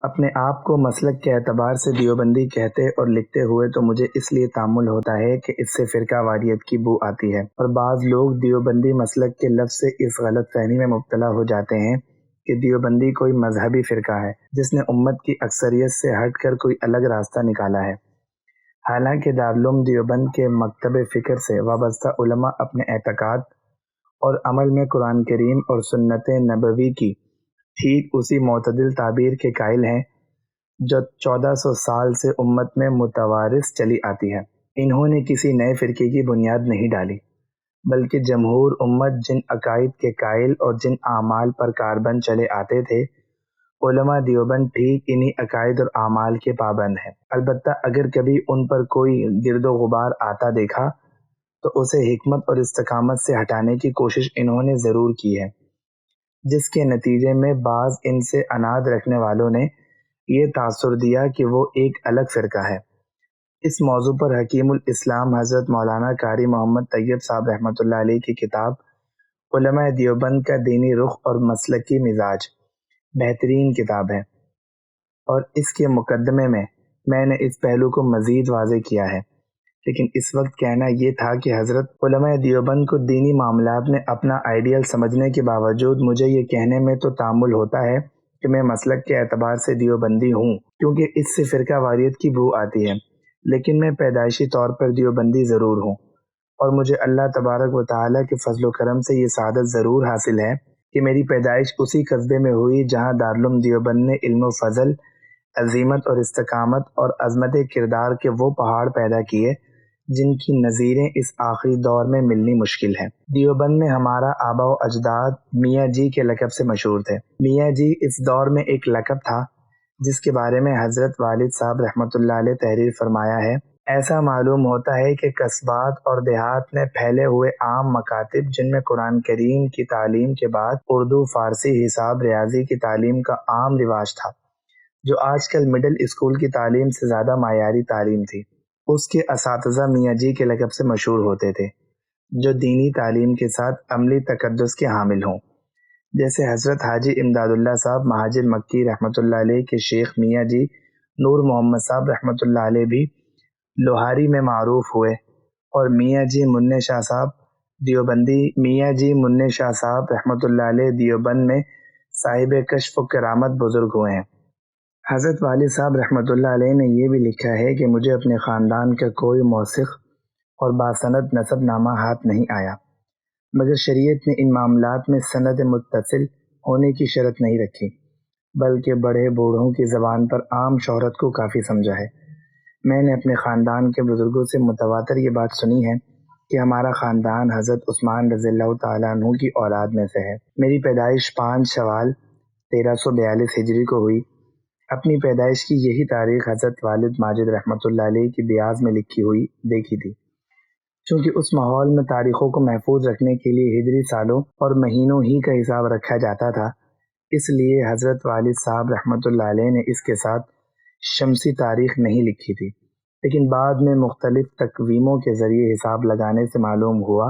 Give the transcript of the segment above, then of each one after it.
اپنے آپ کو مسلک کے اعتبار سے دیوبندی کہتے اور لکھتے ہوئے تو مجھے اس لیے تامل ہوتا ہے کہ اس سے فرقہ واریت کی بو آتی ہے، اور بعض لوگ دیوبندی مسلک کے لفظ سے اس غلط فہمی میں مبتلا ہو جاتے ہیں کہ دیوبندی کوئی مذہبی فرقہ ہے جس نے امت کی اکثریت سے ہٹ کر کوئی الگ راستہ نکالا ہے۔ حالانکہ دارالعلوم دیوبند کے مکتب فکر سے وابستہ علماء اپنے اعتقاد اور عمل میں قرآن کریم اور سنت نبوی کی ٹھیک اسی معتدل تعبیر کے قائل ہیں جو 1400 سال سے امت میں متوارث چلی آتی ہے۔ انہوں نے کسی نئے فرقے کی بنیاد نہیں ڈالی، بلکہ جمہور امت جن عقائد کے قائل اور جن اعمال پر کاربند چلے آتے تھے، علماء دیوبند ٹھیک انہی عقائد اور اعمال کے پابند ہیں۔ البتہ اگر کبھی ان پر کوئی گرد و غبار آتا دیکھا تو اسے حکمت اور استقامت سے ہٹانے کی کوشش انہوں نے ضرور کی ہے، جس کے نتیجے میں بعض ان سے عناد رکھنے والوں نے یہ تاثر دیا کہ وہ ایک الگ فرقہ ہے۔ اس موضوع پر حکیم الاسلام حضرت مولانا قاری محمد طیب صاحب رحمۃ اللہ علیہ کی کتاب علماء دیوبند کا دینی رخ اور مسلکی مزاج بہترین کتاب ہے، اور اس کے مقدمے میں نے اس پہلو کو مزید واضح کیا ہے۔ لیکن اس وقت کہنا یہ تھا کہ حضرت علماء دیوبند کو دینی معاملات میں اپنا آئیڈیل سمجھنے کے باوجود مجھے یہ کہنے میں تو تامل ہوتا ہے کہ میں مسلک کے اعتبار سے دیوبندی ہوں، کیونکہ اس سے فرقہ واریت کی بو آتی ہے، لیکن میں پیدائشی طور پر دیوبندی ضرور ہوں، اور مجھے اللہ تبارک و تعالیٰ کے فضل و کرم سے یہ سعادت ضرور حاصل ہے کہ میری پیدائش اسی قصبے میں ہوئی جہاں دارالعلوم دیوبند نے علم و فضل، عظیمت اور استقامت اور عظمت کردار کے وہ پہاڑ پیدا کیے جن کی نظیریں اس آخری دور میں ملنی مشکل ہے۔ دیوبند میں ہمارا آبا و اجداد میاں جی کے لقب سے مشہور تھے۔ میاں جی اس دور میں ایک لقب تھا جس کے بارے میں حضرت والد صاحب رحمۃ اللہ علیہ تحریر فرمایا ہے۔ ایسا معلوم ہوتا ہے کہ قصبات اور دیہات میں پھیلے ہوئے عام مکاتب جن میں قرآن کریم کی تعلیم کے بعد اردو، فارسی، حساب، ریاضی کی تعلیم کا عام رواج تھا، جو آج کل مڈل اسکول کی تعلیم سے زیادہ معیاری تعلیم تھی، اس کے اساتذہ میاں جی کے لقب سے مشہور ہوتے تھے، جو دینی تعلیم کے ساتھ عملی تقدس کے حامل ہوں، جیسے حضرت حاجی امداد اللہ صاحب مہاجر مکی رحمۃ اللہ علیہ کے شیخ میاں جی نور محمد صاحب رحمۃ اللہ علیہ بھی لوہاری میں معروف ہوئے، اور میاں جی منع شاہ صاحب دیوبندی میاں جی منع شاہ صاحب رحمۃ اللہ علیہ دیوبند میں صاحب کشف و کرامت بزرگ ہوئے ہیں۔ حضرت والد صاحب رحمۃ اللہ علیہ نے یہ بھی لکھا ہے کہ مجھے اپنے خاندان کا کوئی موثق اور باسند نسب نامہ ہاتھ نہیں آیا، مگر شریعت نے ان معاملات میں سند متصل ہونے کی شرط نہیں رکھی، بلکہ بڑے بوڑھوں کی زبان پر عام شہرت کو کافی سمجھا ہے۔ میں نے اپنے خاندان کے بزرگوں سے متواتر یہ بات سنی ہے کہ ہمارا خاندان حضرت عثمان رضی اللہ تعالیٰ عنہ کی اولاد میں سے ہے۔ میری پیدائش 5 شوال 1342 ہجری کو ہوئی۔ اپنی پیدائش کی یہی تاریخ حضرت والد ماجد رحمۃ اللہ علیہ کی بیاض میں لکھی ہوئی دیکھی تھی۔ چونکہ اس ماحول میں تاریخوں کو محفوظ رکھنے کے لیے ہجری سالوں اور مہینوں ہی کا حساب رکھا جاتا تھا، اس لیے حضرت والد صاحب رحمۃ اللہ علیہ نے اس کے ساتھ شمسی تاریخ نہیں لکھی تھی، لیکن بعد میں مختلف تقویموں کے ذریعے حساب لگانے سے معلوم ہوا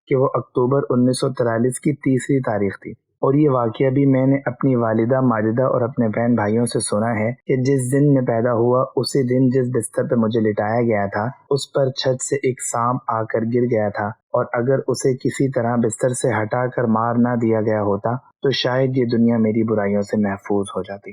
کہ وہ اکتوبر 1943 کی تیسری تاریخ تھی۔ اور یہ واقعہ بھی میں نے اپنی والدہ ماجدہ اور اپنے بہن بھائیوں سے سنا ہے کہ جس دن میں پیدا ہوا اسی دن جس بستر پہ مجھے لٹایا گیا تھا اس پر چھت سے ایک سانپ آ کر گر گیا تھا، اور اگر اسے کسی طرح بستر سے ہٹا کر مار نہ دیا گیا ہوتا تو شاید یہ دنیا میری برائیوں سے محفوظ ہو جاتی۔